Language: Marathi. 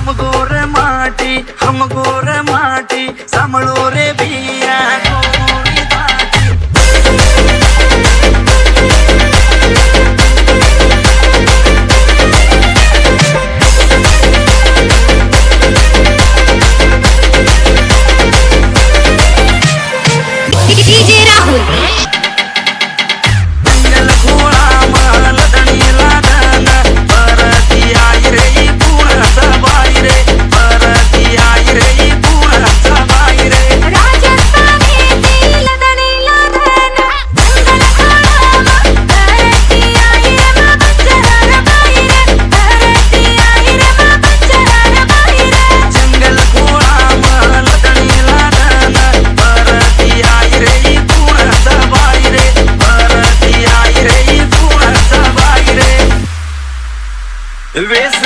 हमको रे माटी सांभळो रे बिया गोरी दाटी डीजे राहुल जंगल घोळा महल धणीला धन परती आई रे पुण्याचा बाई रे परती आई रे पुण्याचा बाई रे राजस्थानी दिल दणीला धन जंगल घोळा परती आई रे बंजरार बाई रे परती आई रे बंजरार बाई रे जंगल घोळा महल धणीला धन परती आई रे पुण्याचा बाई रे परती आई रे पुण्याचा बाई रे वेस